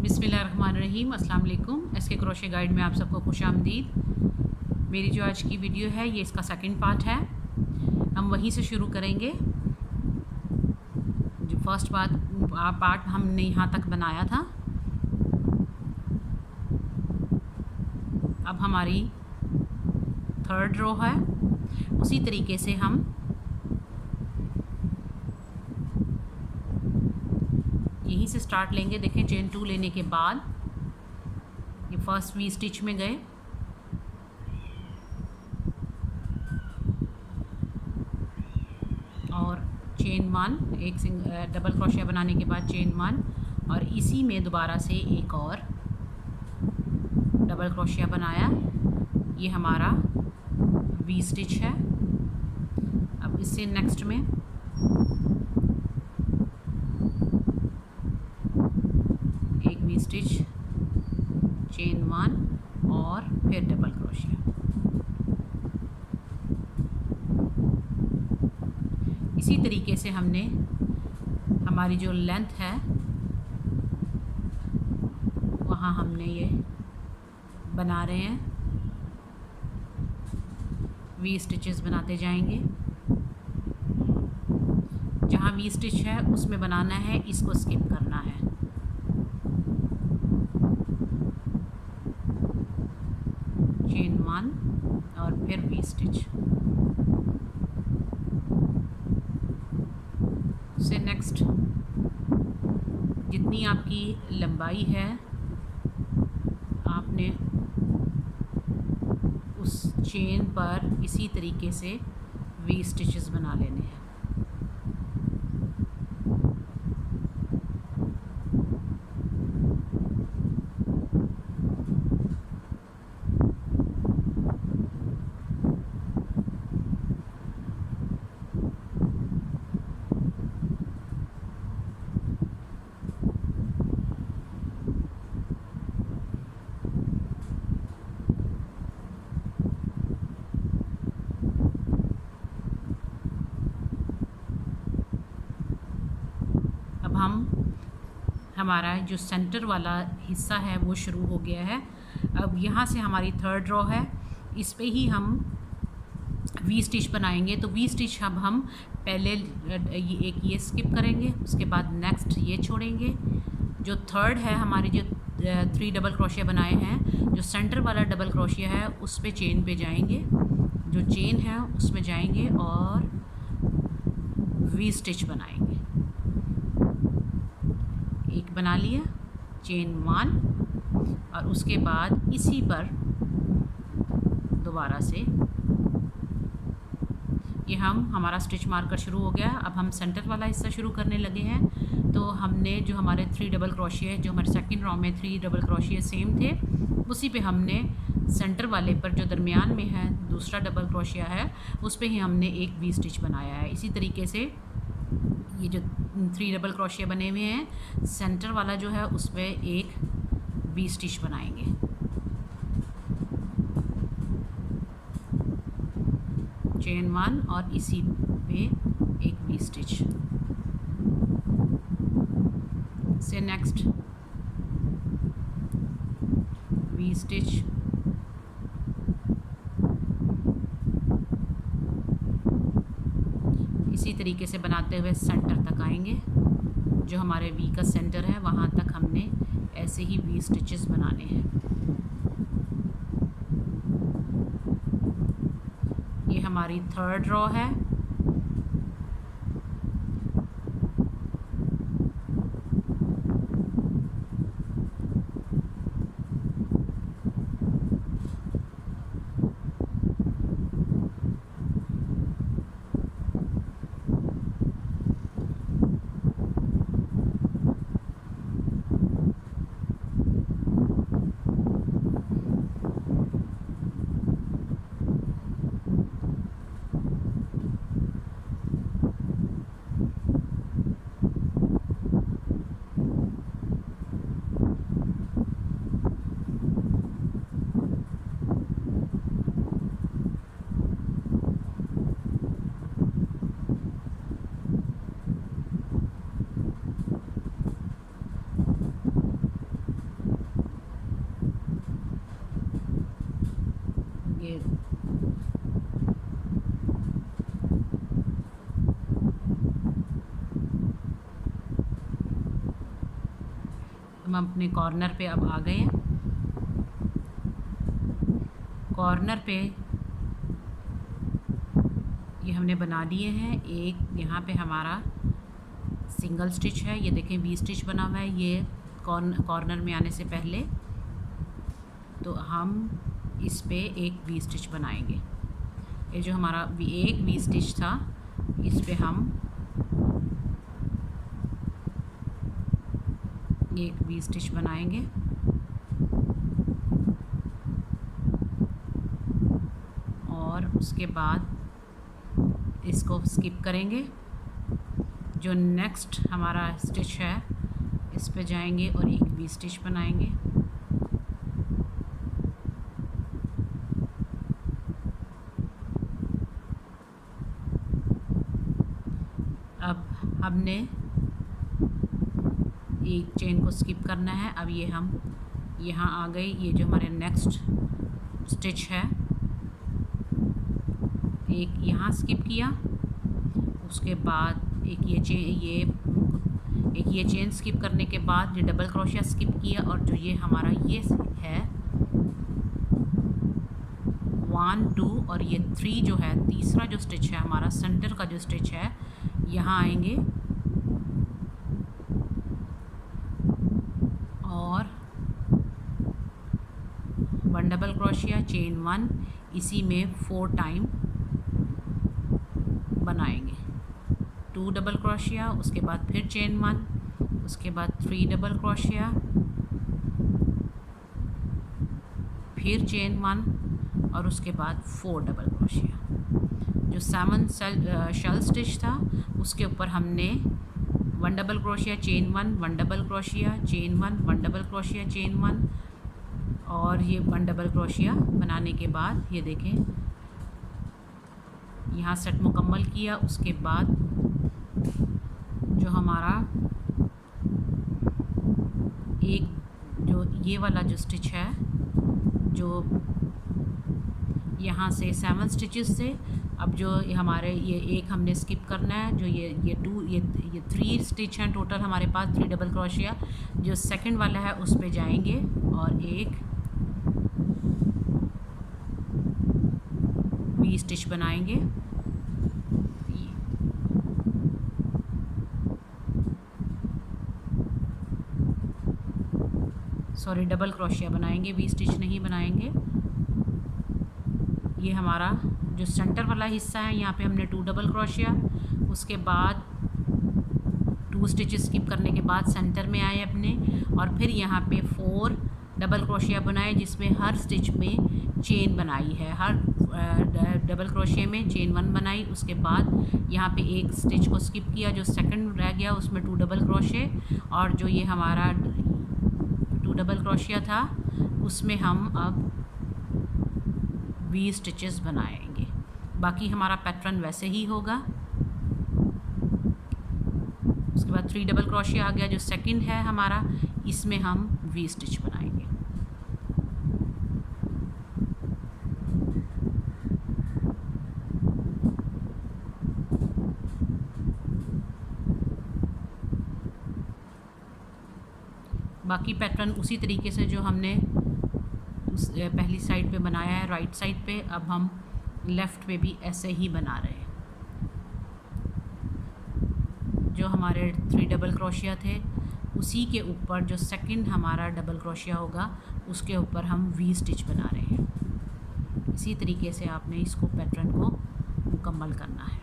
बिस्मिल्लाहिर्रहमानिर्रहीम, अस्सलाम वालेकुम। एसके क्रोशे गाइड में आप सबको खुशामदीद। मेरी जो आज की वीडियो है ये इसका सेकंड पार्ट है। हम वहीं से शुरू करेंगे। जो फर्स्ट पार्ट हमने यहाँ तक बनाया था, अब हमारी थर्ड रो है। उसी तरीके से हम यहीं से स्टार्ट लेंगे। देखें, चेन 2 लेने के बाद ये फर्स्ट वी स्टिच में गए, और चेन 1, एक डबल क्रोशिया बनाने के बाद चेन 1, और इसी में दोबारा से एक और डबल क्रोशिया बनाया। ये हमारा वी स्टिच है। अब इससे नेक्स्ट में एक वी स्टिच, चेन 1 और फिर डबल क्रोशिया। इसी तरीके से हमने हमारी जो लेंथ है वहाँ हमने ये बना रहे हैं, वी स्टिचेस बनाते जाएंगे। जहाँ वी स्टिच है उसमें बनाना है, इसको स्किप करना है। चेन 1 और फिर वी स्टिच से नेक्स्ट जितनी आपकी लंबाई है आपने उस चेन पर इसी तरीके से वी स्टिचेस बना लेने हैं। हमारा जो सेंटर वाला हिस्सा है वो शुरू हो गया है। अब यहाँ से हमारी थर्ड रो है, इस पे ही हम वी स्टिच बनाएंगे। तो वी स्टिच अब हम पहले ये स्किप करेंगे, उसके बाद नेक्स्ट ये छोड़ेंगे। जो थर्ड है, हमारे जो 3 डबल क्रोशिया बनाए हैं, जो सेंटर वाला डबल क्रोशिया है उस पे चेन पे जाएंगे, जो चेन है उसमें जाएंगे और वी स्टिच बनाएंगे। एक बना लिया, चेन 1, और उसके बाद इसी पर दोबारा से ये हमारा स्टिच मार्कर शुरू हो गया। अब हम सेंटर वाला हिस्सा शुरू करने लगे हैं। तो हमने जो हमारे 3 डबल क्रोशिया, जो हमारे सेकंड रो में 3 डबल क्रोशिया सेम थे, उसी पे हमने सेंटर वाले पर जो दरमियान में है दूसरा डबल क्रोशिया है उस पे ही हमने एक वी स्टिच बनाया है। इसी तरीके से ये जो 3 डबल क्रोशिया बने हुए हैं, सेंटर वाला जो है उस पर एक वी स्टिच बनाएंगे। चेन 1 और इसी पे एक वी स्टिच से नेक्स्ट वी स्टिच, इसी तरीके से बनाते हुए सेंटर तक आएंगे। जो हमारे वी का सेंटर है वहाँ तक हमने ऐसे ही वी स्टिचेस बनाने हैं। ये हमारी थर्ड रो है। हम अपने कॉर्नर पे अब आ गए हैं। कॉर्नर पे ये हमने बना लिए हैं। एक यहाँ पे हमारा सिंगल स्टिच है, ये देखें वी स्टिच बना हुआ है ये कॉर्नर में आने से पहले। तो हम इस पे एक वी स्टिच बनाएंगे। ये जो हमारा एक वी स्टिच था, इस पे हम एक वी स्टिच बनाएंगे और उसके बाद इसको स्किप करेंगे। जो नेक्स्ट हमारा स्टिच है इस पे जाएंगे और एक वी स्टिच बनाएंगे। अब हमने एक चेन को स्किप करना है। अब ये हम यहाँ आ गए। ये जो हमारे नेक्स्ट स्टिच है, एक यहाँ स्किप किया, उसके बाद एक ये चेन स्किप करने के बाद ये डबल क्रोशिया स्किप किया और जो ये हमारा ये है 1 2 और ये 3 जो है तीसरा जो स्टिच है हमारा सेंटर का जो स्टिच है, यहाँ आएंगे और 1 डबल क्रोशिया चेन 1 इसी में 4 टाइम बनाएंगे। 2 डबल क्रोशिया, उसके बाद फिर चेन 1, उसके बाद 3 डबल क्रोशिया, फिर चेन 1 और उसके बाद 4 डबल क्रोशिया। जो 7 शेल स्टिच था उसके ऊपर हमने 1 double crochet chain 1, 1 double crochet chain 1, 1 double crochet chain 1 और ये 1 डबल क्रोशिया बनाने के बाद ये देखें यहाँ सेट मुकम्मल किया। उसके बाद जो हमारा एक जो ये वाला जो स्टिच है, जो यहाँ से 7 स्टिचेस से अब जो हमारे ये एक हमने स्किप करना है। जो ये 2 ये 3 स्टिच हैं टोटल हमारे पास, 3 डबल क्रोशिया। जो सेकंड वाला है उस पे जाएंगे और एक वी स्टिच बनाएंगे। सॉरी डबल क्रोशिया बनाएंगे, वी स्टिच नहीं बनाएंगे। ये हमारा जो सेंटर वाला हिस्सा है यहाँ पे हमने 2 डबल क्रोशिया, उसके बाद 2 स्टिचेस स्किप करने के बाद सेंटर में आए अपने और फिर यहाँ पे 4 डबल क्रोशिया बनाए जिसमें हर स्टिच में चेन बनाई है। हर डबल क्रोशिया में चेन 1 बनाई। उसके बाद यहाँ पे एक स्टिच को स्किप किया, जो सेकंड रह गया उसमें 2 डबल क्रोशिया और जो ये हमारा 2 डबल क्रोशिया था उसमें हम अब वी स्टिचेस बनाएंगे। बाकी हमारा पैटर्न वैसे ही होगा। उसके बाद 3 डबल क्रोशिया आ गया जो सेकंड है हमारा, इसमें हम वी स्टिच बनाएंगे। बाकी पैटर्न उसी तरीके से जो हमने उस पहली साइड पे बनाया है राइट साइड पे, अब हम लेफ़्ट पे भी ऐसे ही बना रहे हैं। जो हमारे 3 डबल क्रोशिया थे उसी के ऊपर जो सेकंड हमारा डबल क्रोशिया होगा उसके ऊपर हम वी स्टिच बना रहे हैं। इसी तरीके से आपने इसको पैटर्न को मुकम्मल करना है।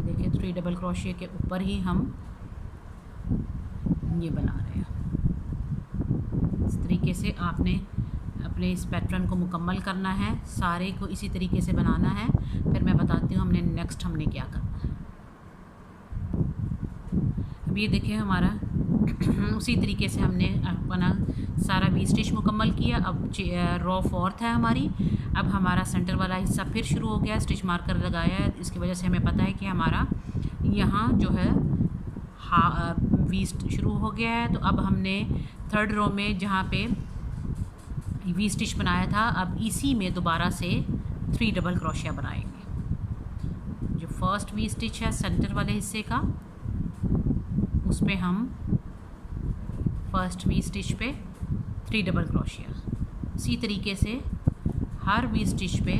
देखिए 3 डबल क्रोशिया के ऊपर ही हम ये बना रहे हैं। इस तरीके से आपने अपने इस पैटर्न को मुकम्मल करना है, सारे को इसी तरीके से बनाना है। फिर मैं बताती हूँ हमने नेक्स्ट हमने क्या करना है। अब ये देखिए हमारा उसी तरीके से हमने अपना सारा वी स्टिच मुकम्मल किया। अब रो 4th है हमारी। अब हमारा सेंटर वाला हिस्सा फिर शुरू हो गया, स्टिच मार्कर लगाया है। इसकी वजह से हमें पता है कि हमारा यहाँ जो है वी शुरू हो गया है। तो अब हमने 3rd रो में जहाँ पे वी स्टिच बनाया था, अब इसी में दोबारा से 3 डबल क्रोशिया बनाएंगे। जो फर्स्ट वी स्टिच है सेंटर वाले हिस्से का उस पर हम फर्स्ट वी स्टिच पे 3 डबल क्रोशिया, इसी तरीके से हर वी स्टिच पे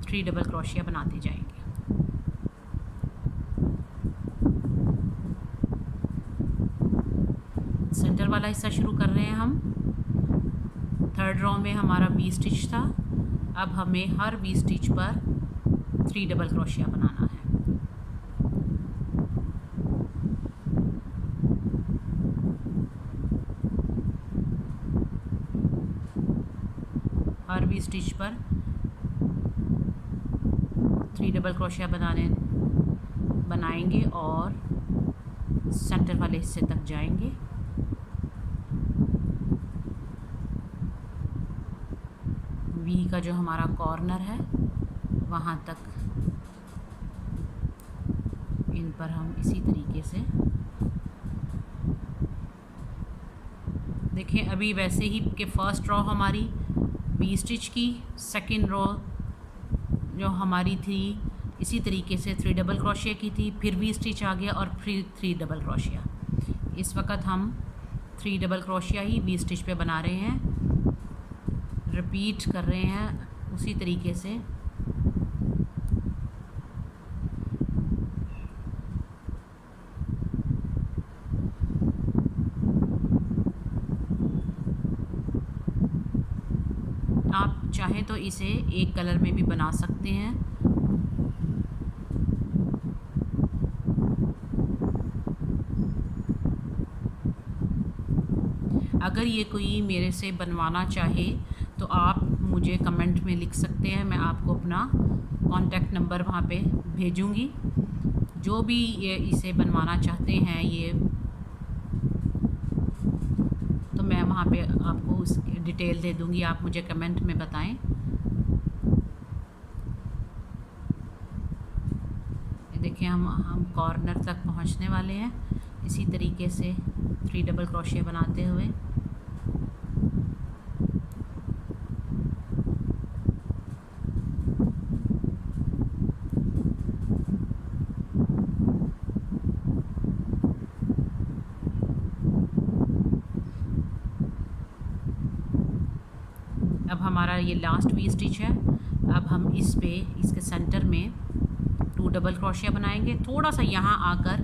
3 डबल क्रोशिया बनाते जाएंगे। सेंटर वाला हिस्सा शुरू कर रहे हैं हम। थर्ड रो में हमारा वी स्टिच था, अब हमें हर वी स्टिच पर 3 डबल क्रोशिया बनाना है। हर वी स्टिच पर 3 डबल क्रोशिया बनाएंगे और सेंटर वाले हिस्से तक जाएंगे। वी का जो हमारा कॉर्नर है वहाँ तक इन पर हम इसी तरीके से देखें। अभी वैसे ही कि फ़र्स्ट रो हमारी वी स्टिच की, सेकंड रो जो हमारी थी इसी तरीके से 3 डबल क्रोशिया की थी, फिर वी स्टिच आ गया और फिर 3 डबल क्रोशिया। इस वक्त हम 3 डबल क्रोशिया ही वी स्टिच पे बना रहे हैं, रिपीट कर रहे हैं उसी तरीके से। आप चाहें तो इसे एक कलर में भी बना सकते हैं। अगर ये कोई मेरे से बनवाना चाहे तो आप मुझे कमेंट में लिख सकते हैं, मैं आपको अपना कॉन्टैक्ट नंबर वहाँ पे भेजूँगी। जो भी ये इसे बनवाना चाहते हैं ये, तो मैं वहाँ पे आपको उसकी डिटेल दे दूँगी, आप मुझे कमेंट में बताएं। देखिए हम कॉर्नर तक पहुँचने वाले हैं इसी तरीके से 3 डबल क्रोशिया बनाते हुए। अब हमारा ये लास्ट वी स्टिच है। अब हम इसके सेंटर में 2 डबल क्रोशिया बनाएंगे। थोड़ा सा यहाँ आकर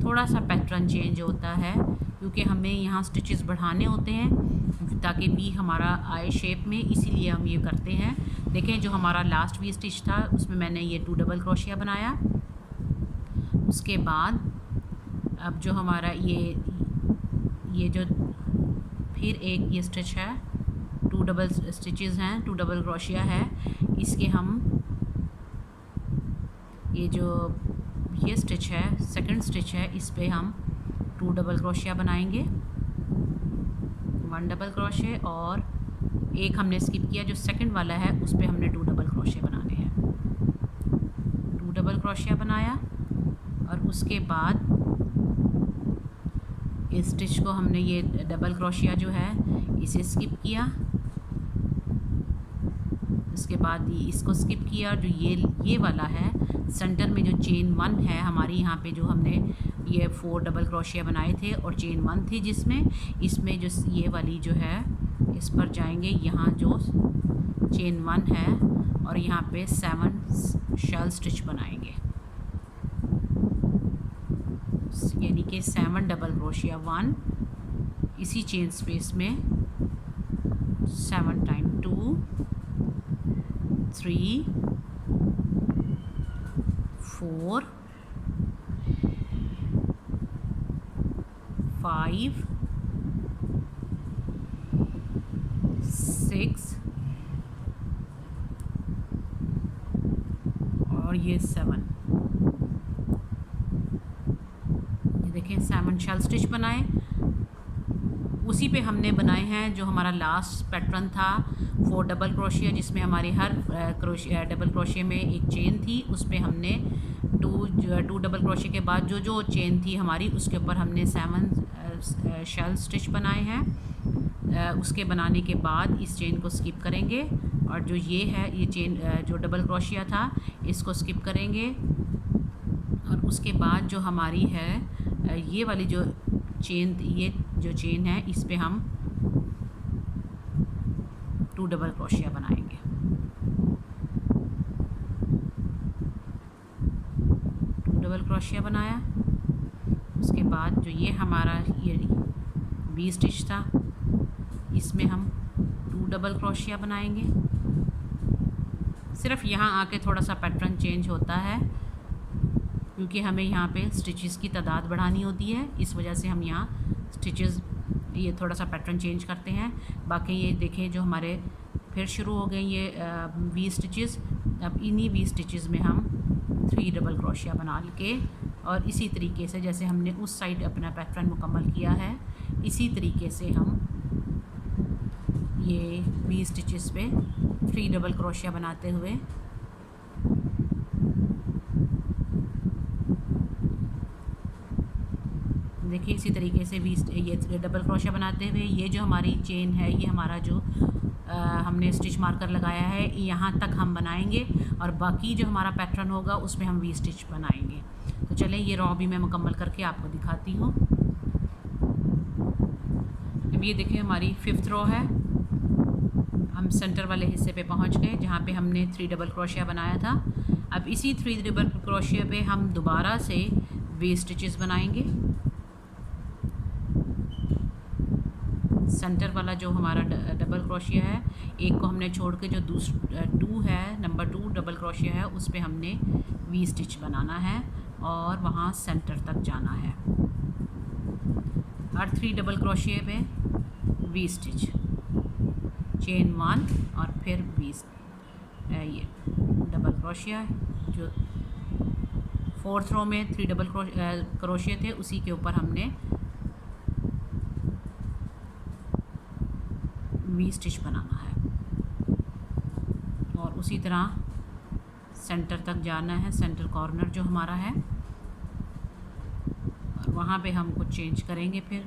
थोड़ा सा पैटर्न चेंज होता है क्योंकि हमें यहाँ स्टिचेस बढ़ाने होते हैं ताकि वी हमारा आए शेप में, इसीलिए हम ये करते हैं। देखें जो हमारा लास्ट वी स्टिच था उसमें मैंने ये 2 डबल क्रोशिया बनाया। उसके बाद अब जो हमारा ये जो फिर एक ये स्टिच है, 2 डबल स्टिचेस हैं, 2 डबल क्रोशिया है। इसके हम ये स्टिच है, सेकंड स्टिच है, इस पे हम 2 डबल क्रोशिया बनाएंगे, 1 डबल क्रोशिया, और एक हमने स्किप किया जो सेकंड वाला है उस पे हमने 2 डबल क्रोशिया बनाने हैं। 2 डबल क्रोशिया बनाया और उसके बाद इस स्टिच को हमने ये डबल क्रोशिया जो है इसे स्किप किया। इसके बाद इसको स्किप किया। जो ये वाला है सेंटर में जो चेन 1 है हमारी, यहाँ पे जो हमने ये 4 डबल क्रोशिया बनाए थे और चेन 1 थी जिसमें, इसमें जो ये वाली जो है इस पर जाएंगे। यहाँ जो चेन 1 है और यहाँ पे 7 शेल स्टिच बनाएंगे, यानी कि 7 डबल क्रोशिया 1 इसी चेन स्पेस में 7 टाइम 2 3 4 5 6 और ये 7। ये देखें 7 शेल स्टिच बनाए। उसी पे हमने बनाए हैं जो हमारा लास्ट पैटर्न था 4 डबल क्रोशिया, जिसमें हमारी हर डबल क्रोशिया में एक चेन थी। उस पे हमने 2 डबल क्रोशिया के बाद जो चेन थी हमारी उसके ऊपर हमने 7 शेल स्टिच बनाए हैं। उसके बनाने के बाद इस चेन को स्किप करेंगे और जो ये है ये चेन जो डबल क्रोशिया था इसको स्किप करेंगे। और उसके बाद जो हमारी है ये वाली जो चेन है इस पे हम 2 डबल क्रोशिया बनाएंगे। 2 डबल क्रोशिया बनाया। उसके बाद जो ये हमारा ये वी स्टिच था इसमें हम 2 डबल क्रोशिया बनाएंगे। सिर्फ यहाँ आके थोड़ा सा पैटर्न चेंज होता है क्योंकि हमें यहाँ पे स्टिचेस की तादाद बढ़ानी होती है, इस वजह से हम यहाँ स्टिचेस ये थोड़ा सा पैटर्न चेंज करते हैं। बाकी ये देखें जो हमारे फिर शुरू हो गए ये वी स्टिचेस। अब इन्हीं वी स्टिचेस में हम 3 डबल क्रोशिया बना के और इसी तरीके से जैसे हमने उस साइड अपना पैटर्न मुकम्मल किया है इसी तरीके से हम ये वी स्टिचेस पे 3 डबल क्रोशिया बनाते हुए देखिए इसी तरीके से ये डबल क्रोशिया बनाते हुए ये जो हमारी चेन है ये हमारा जो हमने स्टिच मार्कर लगाया है यहाँ तक हम बनाएंगे और बाकी जो हमारा पैटर्न होगा उसमें हम वी स्टिच बनाएंगे। तो चलें ये रॉ भी मैं मुकम्मल करके आपको दिखाती हूँ। अब ये देखिए हमारी 5th रॉ है। हम सेंटर वाले हिस्से पे पहुँच गए जहाँ पे हमने 3 डबल क्रोशिया बनाया था। अब इसी 3 डबल क्रोशिया पे हम दोबारा से वी स्टिचेस बनाएंगे। सेंटर वाला जो हमारा डबल क्रोशिया है एक को हमने छोड़ के जो नंबर 2 डबल क्रोशिया है उस पे हमने वी स्टिच बनाना है और वहाँ सेंटर तक जाना है। हर 3 डबल क्रोशिया पे वी स्टिच, चेन 1 और फिर ये डबल क्रोशिया जो 4th रो में 3 डबल क्रोशिया थे उसी के ऊपर हमने वी स्टिच बनाना है और उसी तरह सेंटर तक जाना है, सेंटर कॉर्नर जो हमारा है और वहाँ पे हम कुछ चेंज करेंगे। फिर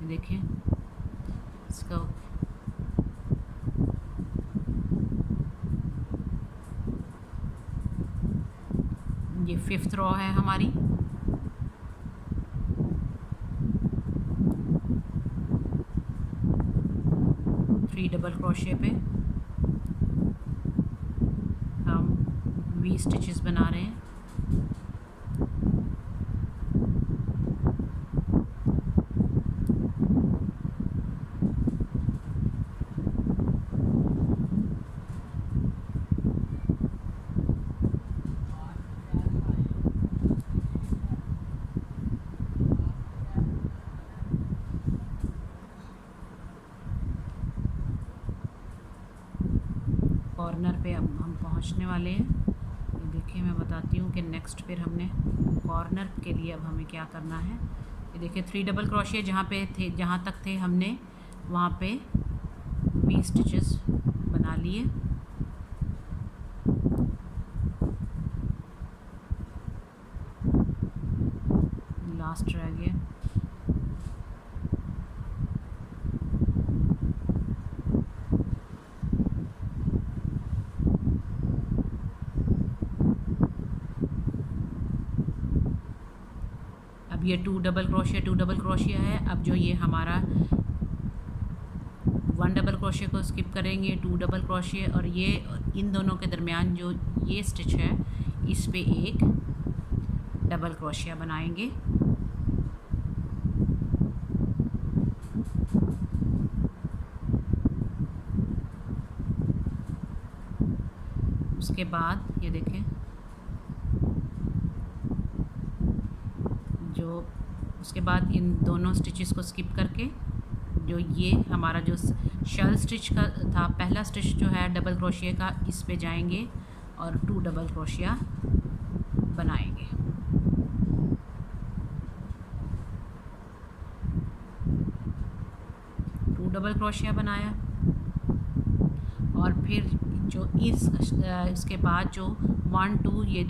देखिए इसका ये 5th रॉ है हमारी। डबल क्रोशिया पे हम वी स्टिचेस बना रहे हैं। कॉर्नर पे अब हम पहुंचने वाले हैं। ये देखिए मैं बताती हूँ कि नेक्स्ट फिर हमने कॉर्नर के लिए अब हमें क्या करना है। ये देखिए 3 डबल क्रोशिया जहाँ तक थे हमने वहाँ पे वी स्टिचेस बना लिए। लास्ट रह गया। ये 2 डबल क्रोशिया है। अब जो ये हमारा 1 डबल क्रोशिया को स्किप करेंगे, 2 डबल क्रोशिया और ये इन दोनों के दरमियान जो ये स्टिच है इस पे एक डबल क्रोशिया बनाएंगे। उसके बाद ये देखें उसके बाद इन दोनों स्टिचेस को स्किप करके जो ये हमारा जो शल स्टिच का था पहला स्टिच जो है डबल क्रोशिया का इस पे जाएंगे और 2 डबल क्रोशिया बनाएंगे। डबल क्रोशिया बनाया और फिर जो इसके बाद जो 1 2 ये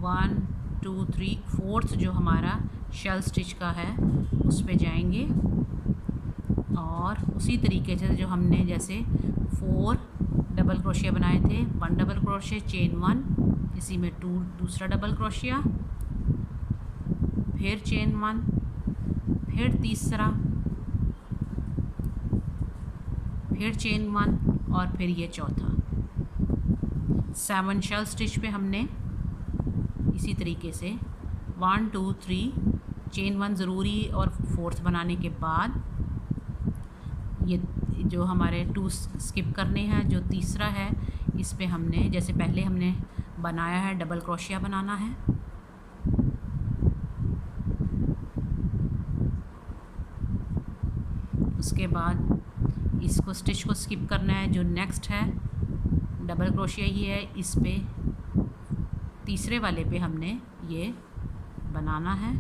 1 2 3 4th जो हमारा शेल स्टिच का है उस पे जाएंगे और उसी तरीके से जो हमने जैसे 4 डबल क्रोशिया बनाए थे 1 डबल क्रोशिया चेन 1 इसी में दूसरा डबल क्रोशिया, फिर चेन 1, फिर तीसरा, फिर चेन 1 और फिर ये चौथा। 7 शेल स्टिच पे हमने इसी तरीके से 1 2 3 चेन 1 ज़रूरी और 4th बनाने के बाद ये जो हमारे 2 स्किप करने हैं, जो तीसरा है इस पे हमने जैसे पहले हमने बनाया है डबल क्रोशिया बनाना है। उसके बाद इसको स्टिच को स्किप करना है, जो नेक्स्ट है डबल क्रोशिया ही है, इस पे तीसरे वाले पे हमने ये बनाना है,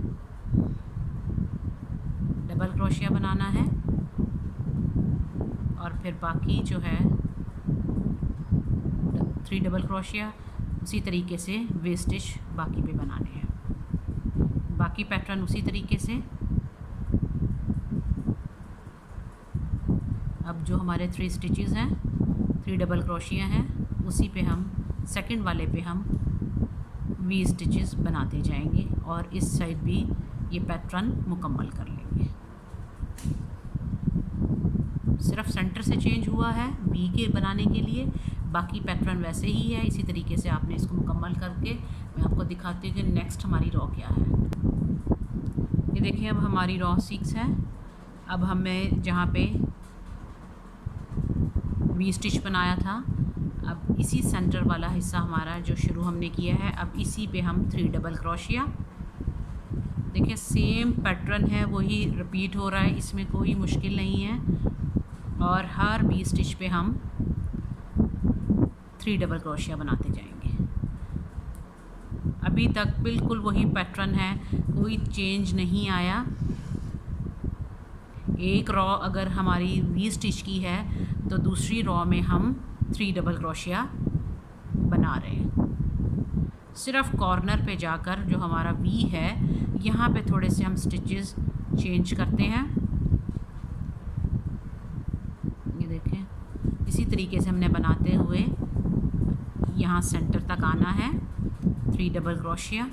डबल क्रोशिया बनाना है और फिर बाकी जो है 3 डबल क्रोशिया उसी तरीके से वे स्टिच बाकी पे बनाने हैं। बाकी पैटर्न उसी तरीके से। अब जो हमारे 3 स्टिचेस हैं, 3 डबल क्रोशिया हैं, उसी पे हम सेकंड वाले पे हम वी स्टिचेस बनाते जाएंगे और इस साइड भी ये पैटर्न मुकम्मल कर लेंगे। सिर्फ सेंटर से चेंज हुआ है वी के बनाने के लिए, बाकी पैटर्न वैसे ही है। इसी तरीके से आपने इसको मुकम्मल करके मैं आपको दिखाती हूँ कि नेक्स्ट हमारी रॉ क्या है। ये देखिए अब हमारी रॉ 6 है। अब हमें जहाँ पे वी स्टिच बनाया था, अब इसी सेंटर वाला हिस्सा हमारा जो शुरू हमने किया है, अब इसी पे हम 3 डबल क्रोशिया। देखिए सेम पैटर्न है, वही रिपीट हो रहा है, इसमें कोई मुश्किल नहीं है और हर वी स्टिच पे हम 3 डबल क्रोशिया बनाते जाएंगे। अभी तक बिल्कुल वही पैटर्न है, कोई चेंज नहीं आया। एक रॉ अगर हमारी वी स्टिच की है तो दूसरी रॉ में हम 3 डबल क्रोशिया बना रहे हैं। सिर्फ कॉर्नर पे जाकर जो हमारा वी है यहाँ पे थोड़े से हम स्टिचेस चेंज करते हैं। ये देखें इसी तरीके से हमने बनाते हुए यहाँ सेंटर तक आना है, 3 डबल क्रोशिया।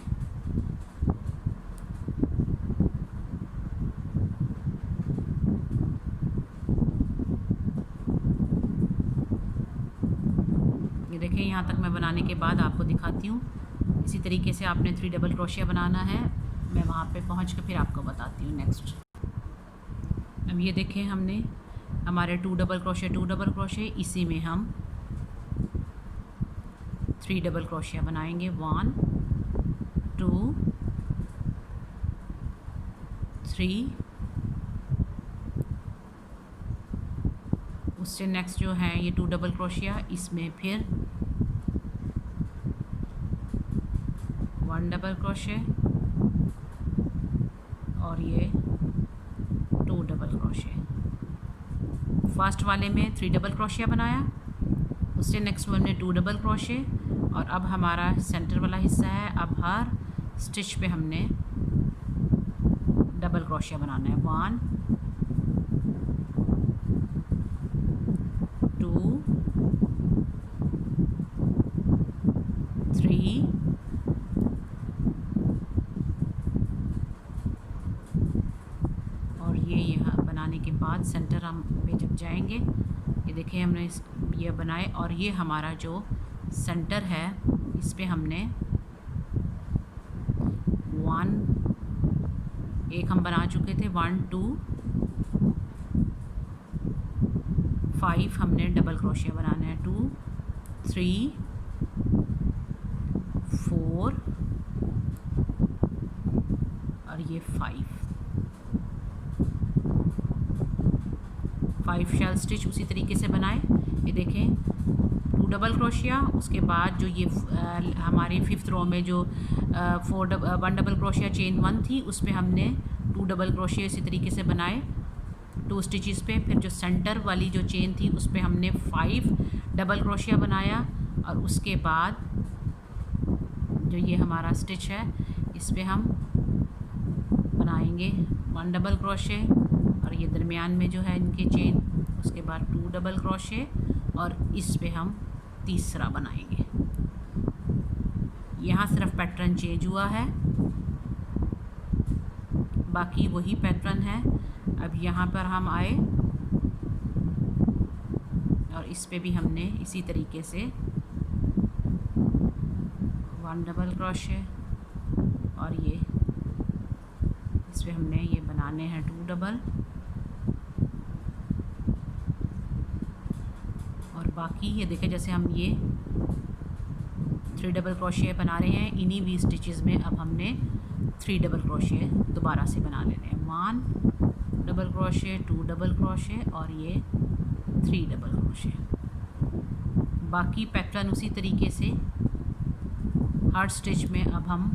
ये देखें यहाँ तक मैं बनाने के बाद आपको दिखाती हूँ। इसी तरीके से आपने 3 डबल क्रोशिया बनाना है। मैं वहाँ पे पहुँच के फिर आपको बताती हूँ नेक्स्ट। अब ये देखें हमने हमारे 2 डबल क्रोशिया, इसी में हम 3 डबल क्रोशिया बनाएंगे। 1 2 3। उससे नेक्स्ट जो है ये 2 डबल क्रोशिया, इसमें फिर 1 डबल क्रोशिया और ये 2 डबल क्रोशिया। फर्स्ट वाले में 3 डबल क्रोशिया बनाया, उससे नेक्स्ट वन में 2 डबल क्रोशिया और अब हमारा सेंटर वाला हिस्सा है। अब हर स्टिच पे हमने डबल क्रोशिया बनाना है। 1 2 3 और ये यहाँ बनाने के बाद सेंटर हम पे जब जाएंगे, ये देखें हमने ये बनाए और ये हमारा जो सेंटर है इस पे हमने 1 हम बना चुके थे, 1 2 5 हमने डबल क्रोशिया बनाना है। 2 3 4 और ये 5 शेल स्टिच उसी तरीके से बनाए। ये देखें 2 डबल क्रोशिया, उसके बाद जो ये हमारी 5th रो में जो 1 डबल क्रोशिया चेन 1 थी उस पर हमने 2 डबल क्रोशिया इसी तरीके से बनाए 2 स्टिचेस पे। फिर जो सेंटर वाली जो चेन थी उस पर हमने 5 डबल क्रोशिया बनाया और उसके बाद जो ये हमारा स्टिच है इस पे हम बनाएंगे 1 डबल क्रोशिया और ये दरमियान में जो है इनके चेन, उसके बाद 2 डबल क्रोशिया और इस पे हम तीसरा बनाएंगे। यहाँ सिर्फ पैटर्न चेंज हुआ है, बाकी वही पैटर्न है। अब यहाँ पर हम आए और इस पे भी हमने इसी तरीके से 1 डबल क्रोशे और ये इस पे हमने ये बनाने हैं 2 डबल, और बाकी ये देखें जैसे हम ये 3 डबल क्रोशे बना रहे हैं, इन्हीं वी स्टिचेस में अब हमने 3 डबल क्रोशे दोबारा से बना लेने हैं। 1 डबल क्रोशे, 2 डबल क्रोशे और ये 3 डबल क्रोशे। बाकी पैटर्न उसी तरीके से हर स्टिच में अब हम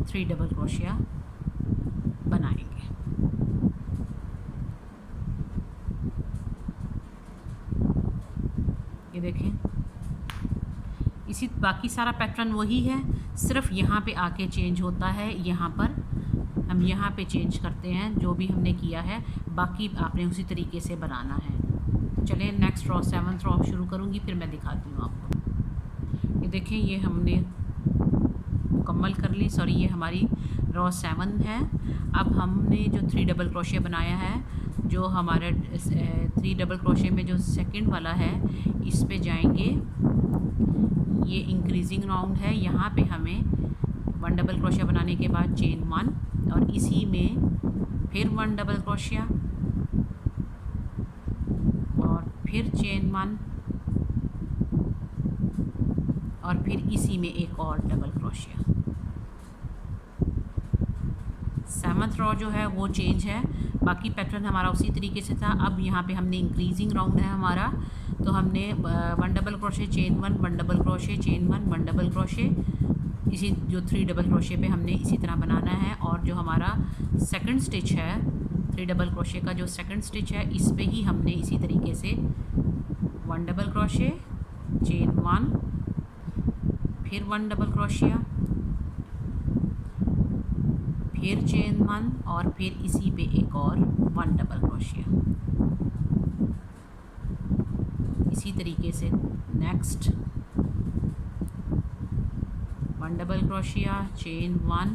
3 डबल क्रोशिया बनाएंगे। ये देखें, इसी बाकी सारा पैटर्न वही है, सिर्फ यहाँ पे आके चेंज होता है। यहाँ पर हम यहाँ पे चेंज करते हैं जो भी हमने किया है, बाकी आपने उसी तरीके से बनाना है। चलिए नेक्स्ट रो 7th रो शुरू करूँगी, फिर मैं दिखाती हूँ आपको। ये देखें, ये हमने मुकम्मल कर ली। सॉरी, ये हमारी रो 7 है। अब हमने जो 3 डबल क्रोशे बनाया है, जो हमारे 3 डबल क्रोशे में जो सेकंड वाला है, इस पे जाएंगे। ये इंक्रीजिंग राउंड है, यहाँ पे हमें 1 डबल क्रोशिया बनाने के बाद चेन 1 और इसी में फिर 1 डबल क्रोशिया और फिर चेन 1 और फिर इसी में एक और डबल क्रोशिया। 7th रो जो है वो चेंज है, बाकी पैटर्न हमारा उसी तरीके से था। अब यहाँ पे हमने इंक्रीजिंग राउंड है हमारा, तो हमने 1 double crochet chain 1, 1 double crochet chain 1, 1 double crochet, इसी जो 3 डबल क्रोशे पे हमने इसी तरह बनाना है। और जो हमारा सेकंड स्टिच है 3 डबल क्रोशे का जो सेकंड स्टिच है, इस पे ही हमने इसी तरीके से 1 डबल क्रोशे चेन 1, फिर 1 डबल क्रोशिया, फिर चेन 1 और फिर इसी पे एक और 1 डबल क्रोशिया। इसी तरीके से next 1 double crochet chain 1,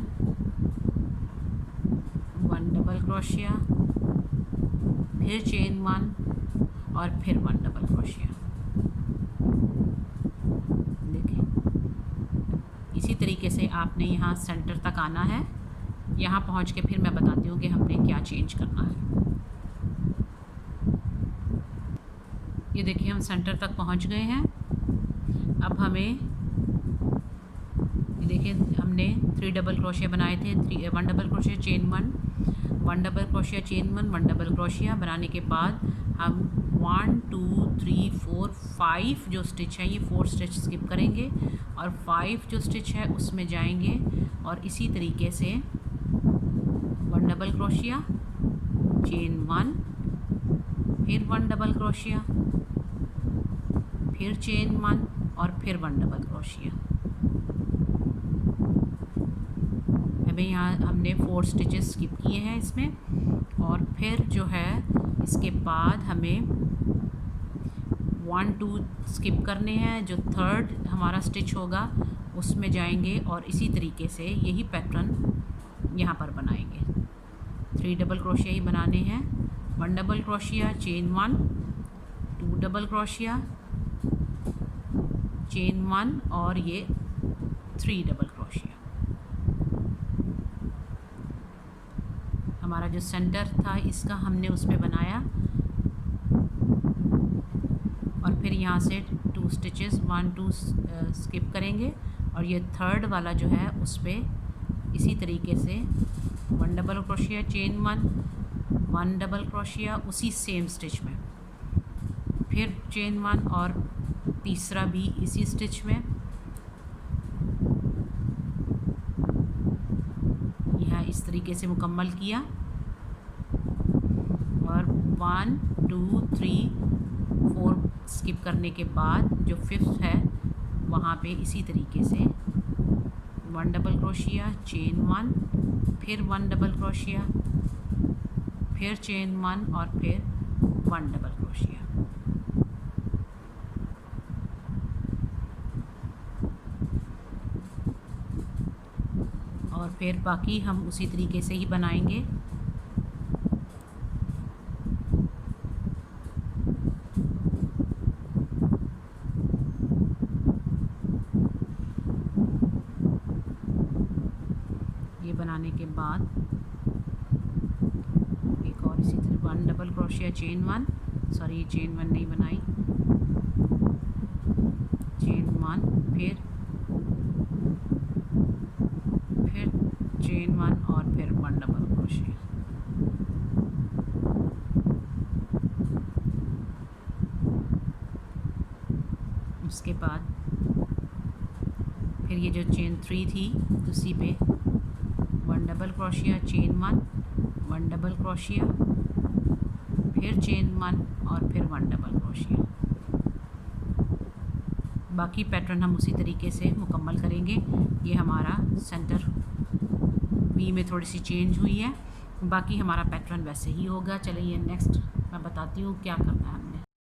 1 double crochet, फिर चेन 1 और फिर 1 डबल क्रोशिया। देखिए, इसी तरीके से आपने यहाँ सेंटर तक आना है। यहाँ पहुँच के फिर मैं बताती हूँ कि हमने क्या चेंज करना है। ये देखिए, हम सेंटर तक पहुँच गए हैं। अब हमें देखिए, हमने 3 डबल क्रोशिया बनाए थे। 1 double crochet chain 1, 1 double crochet chain 1, 1 double crochet बनाने के बाद हम 1 2 3 4 5 जो स्टिच है, ये 4 स्टिच स्किप करेंगे और 5 जो स्टिच है उसमें जाएंगे और इसी तरीके से 1 डबल क्रोशिया चेन 1, फिर 1 डबल क्रोशिया, फिर चेन 1 और फिर 1 डबल क्रोशिया। अभी यहाँ हमने 4 स्टिचेस स्किप किए हैं इसमें। और फिर जो है इसके बाद हमें 1 2 स्किप करने हैं। जो थर्ड हमारा स्टिच होगा उसमें जाएंगे और इसी तरीके से यही पैटर्न यहाँ पर बनाएंगे। 3 डबल क्रोशिया ही बनाने हैं। 1 double crochet chain 1, 2 double crochet chain 1 और ये 3 डबल क्रोशिया। हमारा जो सेंटर था इसका हमने उसमें बनाया और फिर यहाँ से 2 स्टिचेस 1 2 स्किप करेंगे और ये थर्ड वाला जो है उस पर इसी तरीके से 1 double crochet chain 1, 1 double crochet उसी सेम स्टिच में, फिर चेन 1 और तीसरा भी इसी स्टिच में। यह इस तरीके से मुकम्मल किया और 1 2 3 4 स्किप करने के बाद जो 5th है वहाँ पे इसी तरीके से 1 डबल क्रोशिया चेन 1, फिर 1 डबल क्रोशिया, फिर चेन 1 और फिर 1 डबल क्रोशिया। और फिर बाकी हम उसी तरीके से ही बनाएंगे। ये बनाने के बाद एक और इसी तरह 1 double crochet chain 1, sorry chain 1 नहीं बनाई, चेन 1 फिर चेन 1 और फिर 1 डबल क्रोशिया। उसके बाद फिर ये जो चेन 3 थी उसी पे 1 double crochet chain 1 double crochet, फिर चेन 1 और फिर 1 डबल क्रोशिया। बाकी पैटर्न हम उसी तरीके से मुकम्मल करेंगे। ये हमारा सेंटर वी में थोड़ी सी चेंज हुई है, बाकी हमारा पैटर्न वैसे ही होगा। चलिए नेक्स्ट मैं बताती हूँ क्या करना है।